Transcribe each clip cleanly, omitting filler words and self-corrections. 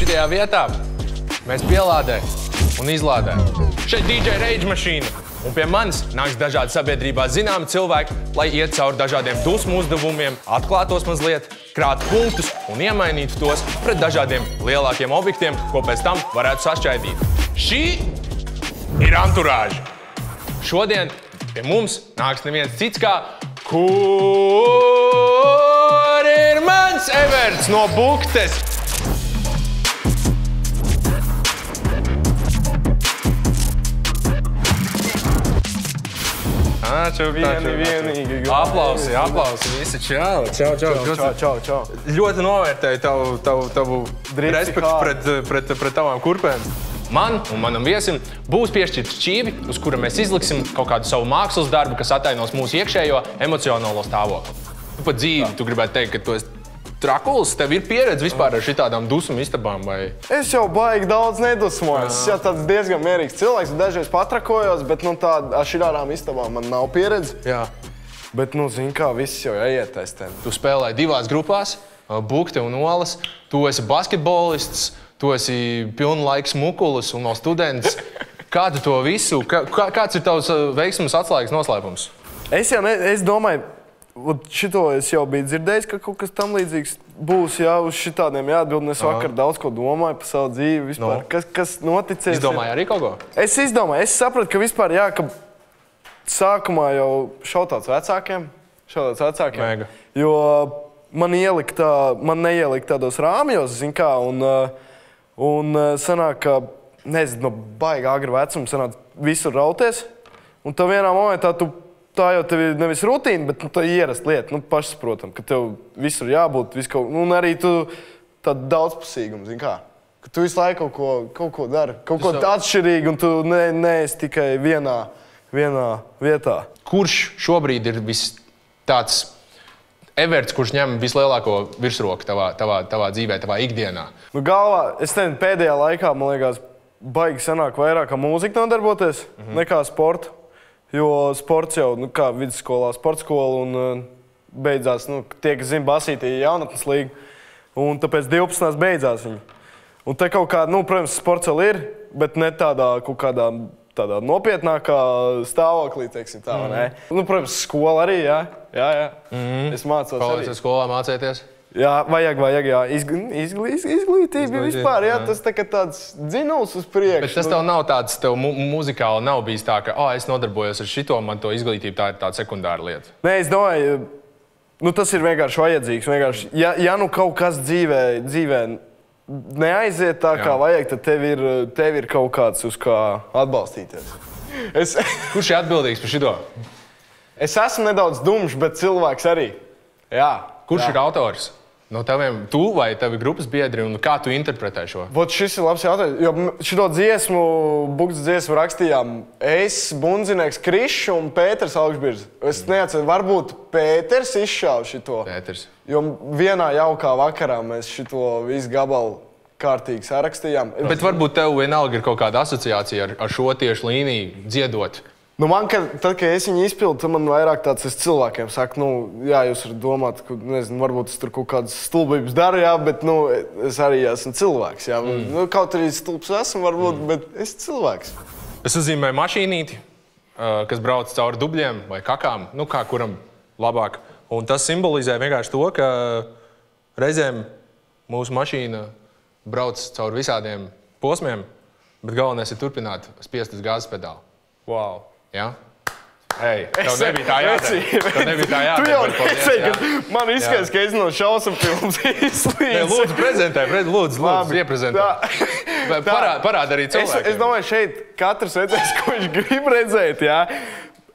šitajā vietā mēs pielādē un izlādē. Šeit DJ Rage mašīna. Un pie manis nāks dažādi sabiedrībā zināmi cilvēki, lai iet cauri dažādiem dusmu uzdevumiem, atklātos mazliet, krāt punktus un iemainītu tos pret dažādiem lielākiem objektiem, ko pēc tam varētu sašķaidīt. Šī ir anturāža. Šodien pie mums nāks neviens cits kā Kur ir mans Everts no Buktes? Vienīgi. Aplausi, visi. Čau. Ļoti novērtēju tavu respektu pret tavām kurpēm. Man un manam viesim būs piešķirts šķīvi, uz kura mēs izliksim kaut kādu savu mākslas darbu, kas attainos mūsu iekšējo emocionālo stāvokli. Tu pat dzīvi, tu gribētu teikt, ka tu esi trakuls, tev ir pieredze vispār ar šitādām dusmu istabām, vai? Es jau baigi daudz nedusmoju. Es jau tāds diezgan mierīgs cilvēks, dažreiz patrakojos, bet ar šitādām istabām man nav pieredze. Jā. Bet, zini kā, viss jau jāietestē. Tu spēlēji divās grupās, Bukte un Olas. Tu esi basketbolists, tu esi pilnlaiks mukulis un vēl students. Kā tu to visu, kāds ir tavs veiksmes atslēgas noslēpums? Es domāju, šito es jau biju dzirdējis, ka kaut kas tam līdzīgs būs, jā, uz šitādiem jāatbild. Es vakar daudz ko domāju par savu dzīvi vispār. Kas noticies? Izdomāji arī kaut ko? Es izdomāju, es sapratu, ka vispār, jā, ka sākumā jau šautāts vecākiem. Mega. Jo man neielika tādos rāmjos, zin kā, un sanāk, ka, nezinu, no baigā agra vecuma sanāk visur rauties. Un tā vienā momentā tā jau tev ir nevis rutīna, bet tā ir ierast lieta, pašsaprotam, ka tev visur jābūt, un arī tu tādu daudzpusīgumu, zin kā. Ka tu visu laiku kaut ko dari, kaut ko atšķirīgi, un tu neesi tikai vienā vietā. Kurš šobrīd ir tāds Everts, kurš ņem vislielāko virsroku tavā dzīvē, tavā ikdienā? Galvā, es nezinu, pēdējā laikā, man liekas, baigi sanāk vairāk ar mūziku nodarboties nekā sportu. Jo sports jau, kā vidusskolā, sportskola un beidzās, tie, kas zina, basītī jaunatnes līga. Un tāpēc 12. beidzās viņi. Un te kaut kā, protams, sports vēl ir, bet ne tādā kaut kādā nopietnākā stāvoklī, teiksim tā, vai ne? Protams, skola arī, jā. Es mācos arī. Kāpēc skolā mācēties? Jā, vajag, jā. Izglītība vispār, jā, tas tāds dzinuls uz priekšu. Bet tas tev nav tāds, tev muzikāli nav bijis tā, ka, es nodarbojos ar šito, man to izglītību, tā ir tāda sekundāra lieta. Nē, es domāju, tas ir vienkārši vajadzīgs. Ja kaut kas dzīvē neaiziet tā, kā vajag, tad tev ir kaut kāds, uz kā atbalstīties. Kurš ir atbildīgs par šito? Es esmu nedaudz dumšs, bet cilvēks arī. Jā. Kurš ir autors? No taviem, tu vai tavi grupas biedri, un kā tu interpretē šo? Šis ir labs jautājums, jo šito dziesmu, Buktes dziesmu rakstījām es, Bundzinieks Krišs un Pēters Augšbirds. Es neatceru, varbūt Pēters izšāva šito. Pēters. Jo vienā jaukā vakarā mēs šito visu gabalu kārtīgi sarakstījām. Bet varbūt tev vienalga ir kaut kāda asociācija ar šo tieši līniju dziedot. Tad, kad es viņu izpildu, tad man vairāk tāds es cilvēkiem saku, jā, jūs varat domāt, ka, nezinu, varbūt es tur kaut kādas stulbības daru, jā, bet, es arī esmu cilvēks, jā. Kaut arī stulbs esmu, varbūt, bet es cilvēks. Es uzzīmēju mašīnīti, kas brauc cauri dubļiem vai kakām, kā kuram labāk. Un tas simbolizē vienkārši to, ka reizēm mūsu mašīna brauc cauri visādiem posmiem, bet galvenais ir turpināt spiest uz gāzes pedāli. Wow! Jā? Tev nebija tā jādara. Tu jau nesēji, ka man izskatās, ka es no šausmafilmas izlīdzu. Lūdzu, prezentē, lūdzu, ieprezentē. Parāda arī cilvēkiem. Es domāju, šeit katrs redzēs, ko viņš grib redzēt, jā.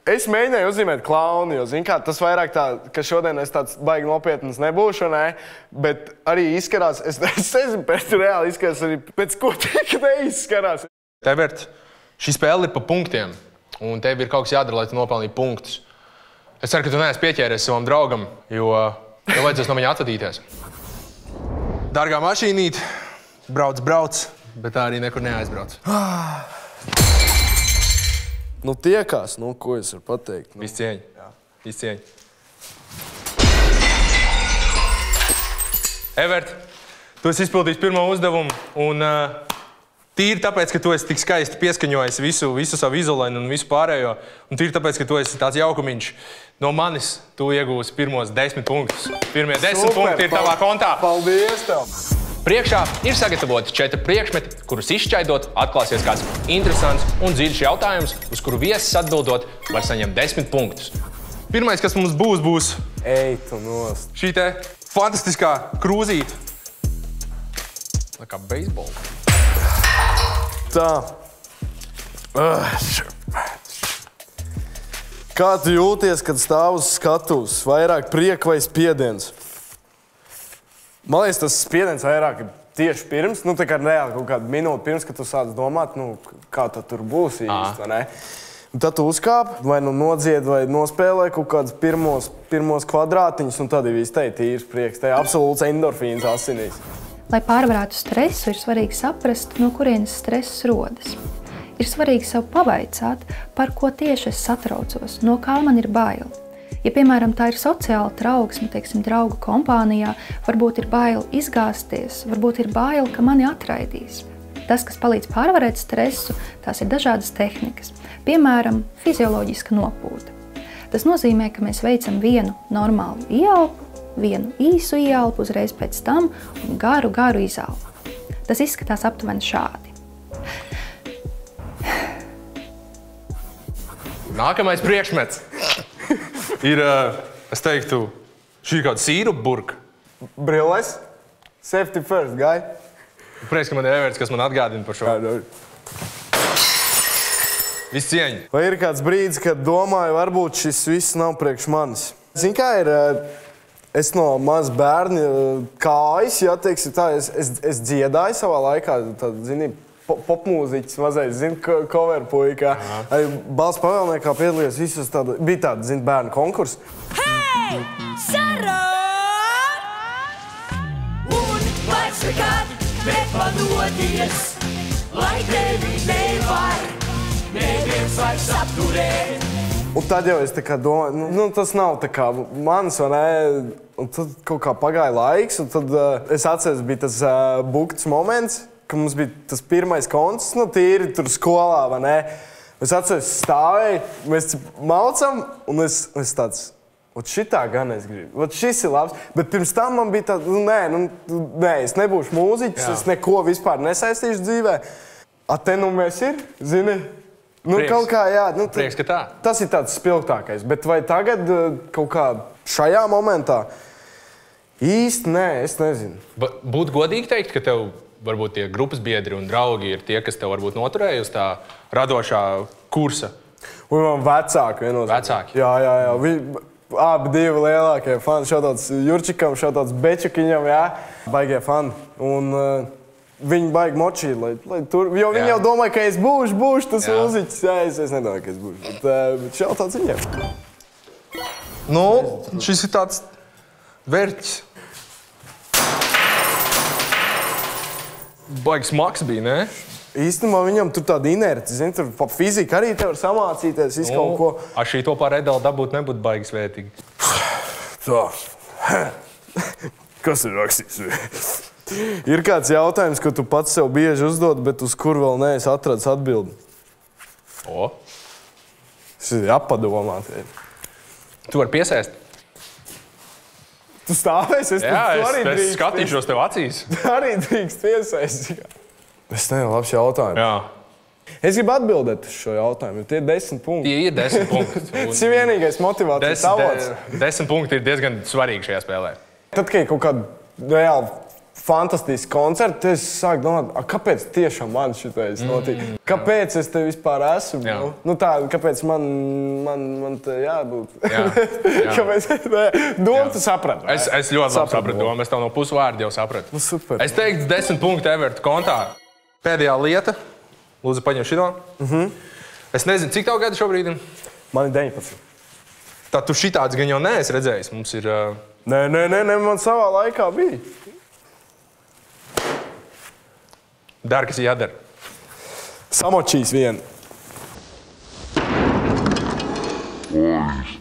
Es mēģināju uzzīmēt klaunu, jo, zin kā, tas vairāk tā, ka šodien es tāds baigi nopietnas nebūšu, ne? Bet arī izskatās, es nezinu, pēc reāli izskatās arī pēc ko tik neizskatās. Evert, šī spēle ir pa punktiem. Un tev ir kaut kas jādara, lai tu nopelnītu punktus. Es ceru, ka tu neesi pieķēries savam draugam, jo tev vajadzēs no viņa atvadīties. Dārgā mašīnīt, brauc, bet tā arī nekur neaizbrauc. Tiekās, ko es varu pateikt. Viss cieņa. Viss cieņa. Evert, Tu esi izpildījis pirmo uzdevumu, un tīri tāpēc, ka tu esi tik skaisti pieskaņojis visu savu izolēnu un visu pārējo, un tīri tāpēc, ka tu esi tāds jaukumiņš, no manis tu iegūsi pirmos 10 punktus. Pirmie 10 punkti ir tavā kontā. Paldies tev! Priekšā ir sagatavoti 4 priekšmeti, kurus izšķaidot, atklāsies kāds interesants un dziļš jautājums, uz kuru viesis atbildot var saņemt 10 punktus. Pirmais, kas mums būs Ej, tu nost. šī te fantastiskā krūzīte. Kā beisbola. Tā. Kā tu jūties, kad stāv uz skatuves? Vairāk prieka vai spiediens? Man liekas, tas spiediens vairāk ir tieši pirms, tā kā reāli kaut kādu minūti pirms, kad tu sāc domāt, kā tad tur būs īsti, vai ne? Un tad tu uzkāp, vai nodzied, vai nospēlē kaut kādus pirmos kvadrātiņus, un tad ir viss tīrs prieks. Tā ir absolūts endorfīns asinīs. Lai pārvarētu stresu, ir svarīgi saprast, no kurienes stress rodas. Ir svarīgi sev pavaicāt, par ko tieši es satraucos, no kā man ir bail. Ja, piemēram, tā ir sociāla trauksme, teiksim, draugu kompānijā, varbūt ir bail izgāzties, varbūt ir bail, ka mani atraidīs. Tas, kas palīdz pārvarēt stresu, tās ir dažādas tehnikas. Piemēram, fizioloģiska nopūta. Tas nozīmē, ka mēs veicam vienu normālu ieelpu, vienu īsu ieelpu, uzreiz pēc tam un garu izelpu. Tas izskatās aptuveni šādi. Nākamais priekšmets ir, es teiktu, šī kāda sīrupa burka. Brilles? Safety first, guy. Prieks, ka man ir Everts, kas man atgādina par šo. Viss cieņa. Vai ir kāds brīdis, kad domāju, varbūt šis viss nav priekš manis? Zini, kā ir, es no maz bērni kājas, ja teiksim tā, es dziedāju savā laikā, tad, zini, popmūziķis mazais, zini, cover puika. Balss pavēlniekā piedalījos visus tādu, bija tāda, zini, bērnu konkursu. Hei! Sara! Un vairs nekad nepadodies, lai tevi neviens vairs apturēt. Un tad jau es tā kā domāju, tas nav tā kā mans, vai ne? Un tad kaut kā pagāja laiks, un tad es atceros, bija tas bukts moments, ka mums bija tas pirmais koncerts, tīri tur skolā, vai ne? Es atceros, stāvēju, mēs maucam, un es tāds, šitā gan es gribu, šis ir labs. Bet pirms tam man bija tāds, nē, es nebūšu mūziķis, es neko vispār nesaistīšu dzīvē. Te mēs ir, zini? Prieks. Kaut kā, jā. Prieks, ka tā. Tas ir tāds spilgtākais, bet vai tagad kaut kā šajā momentā? Īsti nē, es nezinu. Būtu godīgi teikt, ka tev varbūt tie grupas biedri un draugi ir tie, kas tev varbūt noturēja uz tā radošā kursa? Un man vecāki viennozīmīgi. Vecāki? Jā. Abi divi lielākie fani. Šādāds Jurčikam, šādāds Bečukiņam, jā. Baigie fani. Un viņi baigi močīja, lai tur, jo viņi jau domāja, ka es būšu tas mūziķis. Jā, es nedomāju, ka es būšu. Bet šautāts viņiem. Šis ir tāds vērķis. Baigs maks bija, ne? Īstenībā viņam tur tāda inerci, zini, tur pa fiziku arī te var samācīties, visu kaut ko. Ar šī to pār Edela dabūt nebūtu baigi svētīgi. Tā. Kas ir rakstīts? Ir kāds jautājums, ko tu pats sev bieži uzdod, bet uz kur vēl neesi atradis atbildi? Tas ir jāpadomāt. Tu vari piesēst? Tu stāvēsi, es skatīšos tev acīs. Arī drīkst piesēst. Es nezinu, labs jautājums. Jā. Es gribu atbildēt uz šo jautājumu, jo tie ir 10 punkti. Tie ir 10 punkti. Tas ir vienīgais motivācijas avots. 10 punkti ir diezgan svarīgi šajā spēlē. Tad, kad ir kaut kāda reāli fantastiski koncerti, es sāku domāt, kāpēc tiešām man šitais notiek? Kāpēc es te vispār esmu? Kāpēc man te jābūt? Kāpēc? Domu tu saprati? Es ļoti labi sapratu domu. Es tev no pusvārda jau sapratu. Super. Es teiktu 10 punktu Everta kontā. Pēdējā lieta. Lūdzu, paņem šito. Es nezinu, cik tev gadu šobrīd? Man ir 19. Tad tu šitāds gan jau neesi redzējis. Mums ir... Nē, man savā laikā bija. Dari, kas jādara. Samočīs vienu.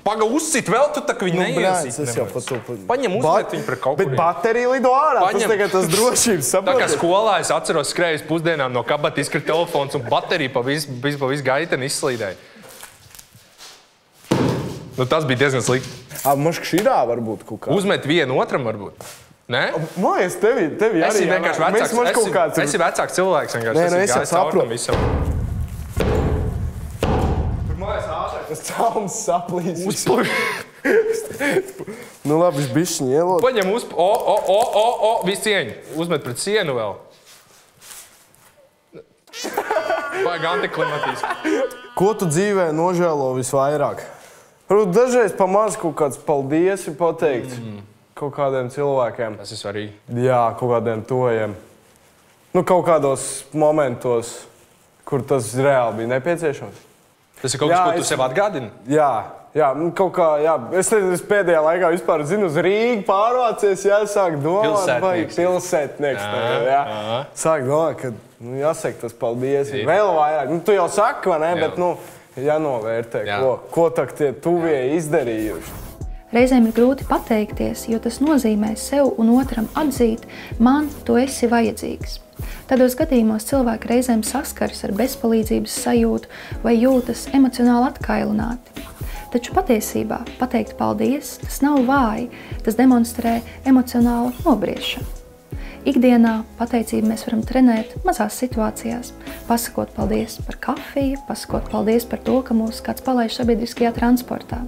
Paga uzsit vēl, tu tā, ka viņi Brāns, neiesīt. es jau par to... Paņem uzmet viņu pret kaut Bet kuriem. baterija lido ārā, tas Paņem. tagad tas drošības, Tā kā saprotiet? skolā es atceros skrēju uz pusdienām no kabata izkrita telefons un baterija pa visu gaiteni izslīdēja. Nu, tas bija diezgan slikti. Moška šīdā varbūt kaut kā. Uzmet vienu otram varbūt. Nē? Man liekas, tevi arī Esi vienkārši vecāks. Mēs moš kaut kāds... Esi vecāks cilvēks vienkārši. Nē, nu, es jau gājis cauri tam saprotu. visam. Tas cauns saplīs. Nu labi, viņš bišķiņ ielod. Paņem uz... Viss cieņu. Uzmet pret sienu vēl. Vajag antiklimatiski. Ko tu dzīvē nožēlo visvairāk? Varbūt dažreiz pamaz kaut kāds paldies ir pateikt kaut kādiem cilvēkiem. Tas ir svarīgi. Jā, kaut kādiem tojiem. Nu, kaut kādos momentos, kur tas reāli bija nepieciešams. Tas ir kaut kas, ko tu sev atgādini? Jā, kaut kā, jā. Es nezinu, es pēdējā laikā vispār zinu, uz Rīgu pārvācies, jāsāk domāt, vai pilsētnieks tagad, jā. Sāk domāt, ka jāsaka tas paldies, vēl vairāk. Nu, tu jau saki, vai ne, bet, nu, jānovērtē, ko tak tie tuvie izdarījuši. Reizēm ir grūti pateikties, jo tas nozīmē sev un otram atzīt, man tu esi vajadzīgs. Tādos gadījumos cilvēki reizēm saskaras ar bezpalīdzības sajūtu vai jūtas emocionāli atkailināti. Taču patiesībā pateikt paldies, tas nav vāji, tas demonstrē emocionālu nobriešanu. Ikdienā pateicību mēs varam trenēt mazās situācijās, pasakot paldies par kafiju, pasakot paldies par to, ka mūs kāds palaiž sabiedriskajā transportā.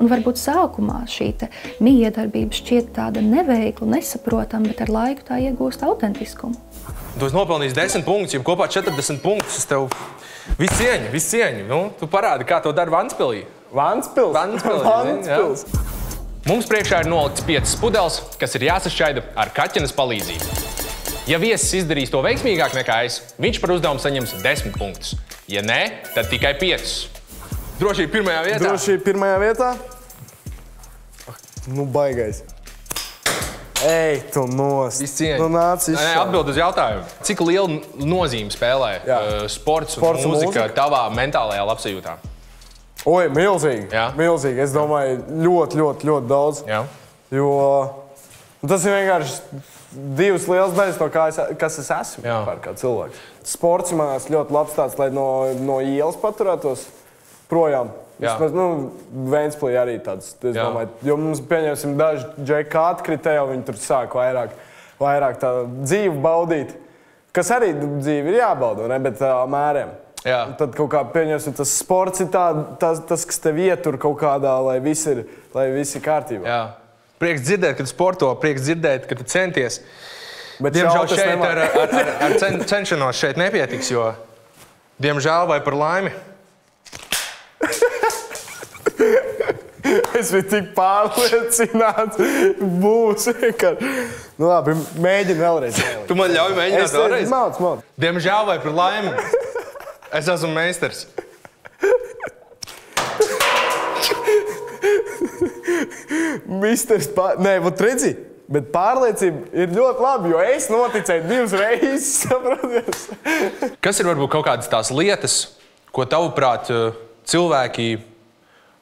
Un varbūt sākumā šī mijiedarbība šķiet tāda neveikla, nesaprotama, bet ar laiku tā iegūst autentiskumu. Tu esi nopelnījis 10 punktus, jau kopā 40 punktus. Es tev visu cieņu. Nu, tu parādi, kā to dara Ventspilī. Ventspils. Mums priekšā ir nolikts 5 pudeles, kas ir jāsašķaida ar kaķenes palīdzību. Ja viesis izdarīs to veiksmīgāk nekā es, viņš par uzdevumu saņems 10 punktus. Ja nē, tad tikai 5. Drošība pirmajā vietā. Drošība pirmajā vietā? Nu, baigais. Ej, tu nost. Nu, nāc izšā. Atbild uz jautājumu. Cik lielu nozīmi spēlē sports un mūzika tavā mentālajā labsajūtā? Oi, milzīgi. Jā. Milzīgi. Es domāju, ļoti daudz. Jā. Jo tas ir vienkārši divas lielas daļas no kas es esmu kā cilvēks. Sports manās ļoti labs tāds, lai no ielas paturētos projām. Vismaz, Ventspilī arī tāds, es domāju, jo mums pieņemsim daži džeki atkritēja, viņi tur sāk vairāk tā dzīvi baudīt. Kas arī dzīvi ir jābauda, ne, bet mēriem. Jā. Tad kaut kā pieņemsim, tas sports ir tas, kas tev ietur kaut kādā, lai viss ir kārtībā. Jā. Prieks dzirdēt, ka tu sporto, prieks dzirdēt, ka tu centies. Bet diemžēl šeit ar cenšanos šeit nepietiks, jo diemžēl vai par laimi. Es biju tik pārliecināts, būs vienkārši. Nu labi, mēģini vēlreiz. Tu man ļauj mēģināt vēlreiz? Māc. Diemžēl vai par laimi. Es esmu meistars. Nē, vat redzi, bet pārliecība ir ļoti labi, jo es noticēju 2 reizes, saproties. Kas ir varbūt kaut kādas tās lietas, ko tavuprāt cilvēki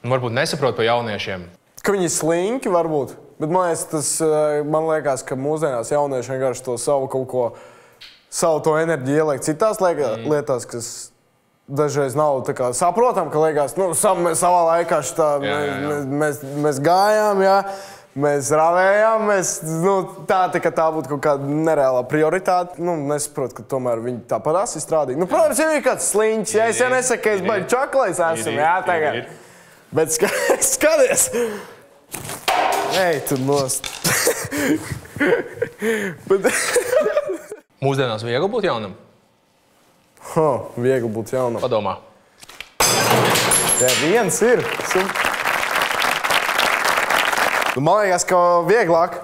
varbūt nesaprot par jauniešiem? Ka viņi slinki varbūt, bet man liekas, ka mūsdienās jaunieši vienkārši to savu to enerģiju ieliek citās lietās, kas dažreiz nav tā kā saprotam, ka liekas, savā laikā mēs gājām, mēs ravējām, tā būtu kaut kāda nereālā prioritāte. Nesaprotu, ka tomēr viņi tāpatās ir strādīgi. Protams, ja ir kāds sliņķis, es jau nesaku, ka es baigi čaklais esmu, tagad. Bet skaties! Ej, tu nost! Mūsdienās viegli būt jaunam? Viegli būt jaunam. Padomā. Jā, viens ir. Man liekas, ka vieglāk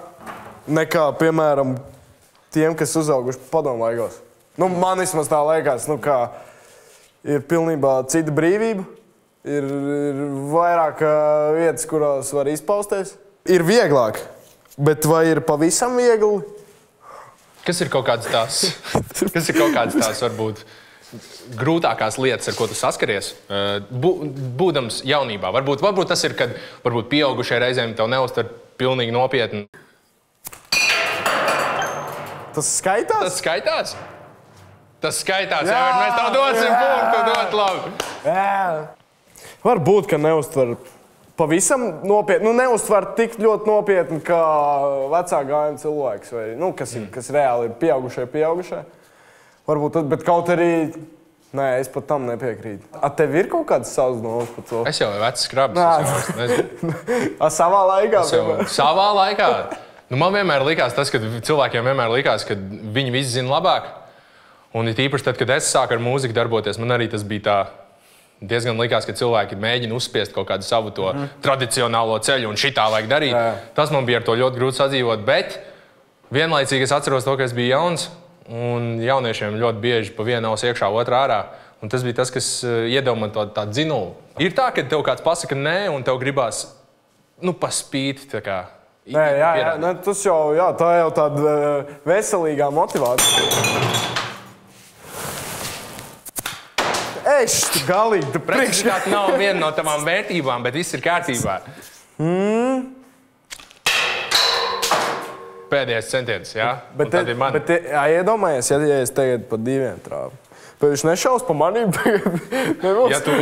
nekā, piemēram, tiem, kas uzauguši padomu laikos. Man vismaz tā liekas, kā ir pilnībā cita brīvība. Ir vairāk vietas, kurās var izpausties. Ir vieglāk, bet vai ir pavisam viegli? Kas ir kaut kādas tās varbūt grūtākās lietas, ar ko tu saskaries, būdams jaunībā? Varbūt tas ir, kad pieaugušie reizēm tev neuztver pilnīgi nopietni. Tas skaitās? Tas skaitās? Tas skaitās, jā, bet mēs tev dosim punktu, dot labi. Jā. Varbūt, ka neuztver pavisam nopietni, neuztver tik ļoti nopietni, kā vecā gājuma cilvēks, vai, kas reāli ir pieaugušie. Varbūt tas, bet kaut arī, nē, es pat tam nepiekrītu. Tev ir kaut kāds savs domas par to? Es jau vecs skrabs, es nezinu. Savā laikā? Savā laikā. Man vienmēr likās tas, ka cilvēkiem vienmēr likās, ka viņi visi zina labāk. Un it īpaši tad, kad es sāku ar mūziku darboties, man arī tas bija tā diezgan likās, ka cilvēki mēģina uzspiest kaut kādu savu to tradicionālo ceļu un šitā vajag darīt. Tas man bija ar to ļoti grūti sadzīvot, bet vienlaicīgi es atceros to, ka es biju jauns un jauniešiem ļoti bieži pa vienu ausu iekšā, otrā ārā. Un tas bija tas, kas iedeva man tādu dzinulu. Ir tā, ka tev kāds pasaka nē un tev gribās, paspīt, tā kā. Jā, tas jau, tā jau tāda veselīgā motivācija. Tu galīgi, tu Precizitāte nav viena no tavām vērtībām, bet viss ir kārtībā. Pēdējais centiens, jā? Bet iedomājies, ja es tagad pa 2 trāvu. Bet viņš nešaus pa manīm.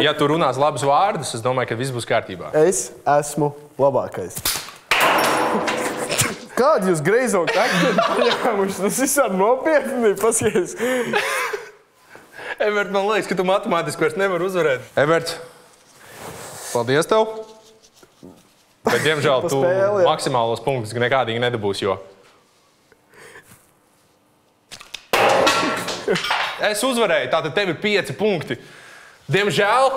Ja tu runās labus vārdus, es domāju, ka viss būs kārtībā. Es esmu labākais. Kādu jūs greizo kakteļu paņēmuši? Tas viss ar nopietni, paskaties. Evert, man liekas, ka tu matemātiski vairs nevar uzvarēt. Evert, paldies tev. Bet, diemžēl, tu maksimālos punktus nekādīgi nedabūsi, jo... Es uzvarēju, tātad tev ir 5 punkti. Diemžēl,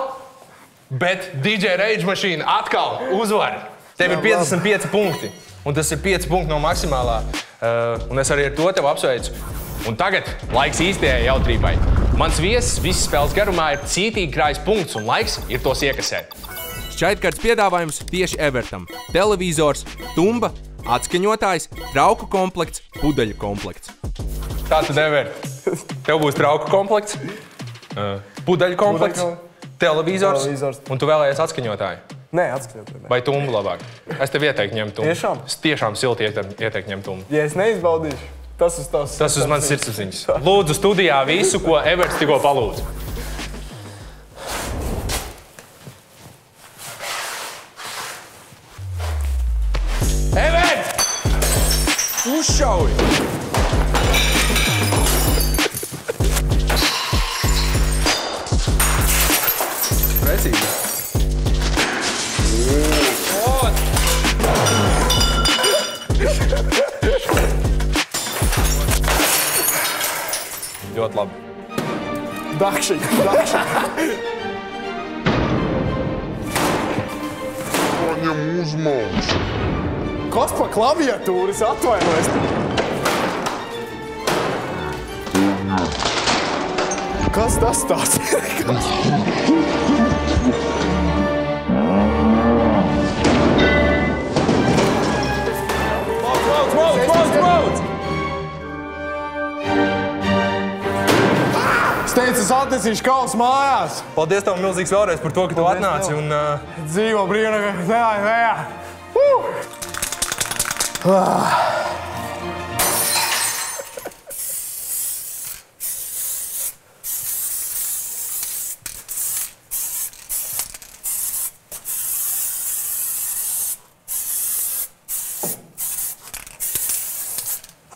bet DJ Rage Machine atkal uzvar. Tev ir 55 punkti. Un tas ir 5 punkti no maksimālā. Un es arī ar to tev apsveicu. Un tagad laiks īstajai jautrībai. Mans viesis visas spēles garumā ir cītīgi krājis punkts un laiks ir tos iekasēt. Šķaitkarts piedāvājums tieši Evertam. Televizors, tumba, atskaņotājs, trauku komplekts, pudeļu komplekts. Tātad, Evert, tev būs trauku komplekts, pudeļu komplekts, televizors un tu vēlējies atskaņotāju. Nē, atskaņotāju. Vai tumbu labāk? Es tev ieteiktu ņemt tumbu. Tiešām? Es tiešām silti ieteiktu ņemt tumbu. Ja es neizbaudīšu, tas uz manas sirdsapziņas. Lūdzu studijā visu, ko Everts tikko palūdzu. Evert! Uzšauj! Precīzi. Ļoti labi. Dakšīgi. Paņem uzmanības. Kas pa klaviatūras atvainojas? Kas tas tāds ir? Brauc! Es teicu, es atnesīšu kaus mājās. Paldies tev milzīgs vēlreiz par to, ka tu atnāci un... Dzīvo brīvnagā. Nē.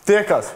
Tiekās.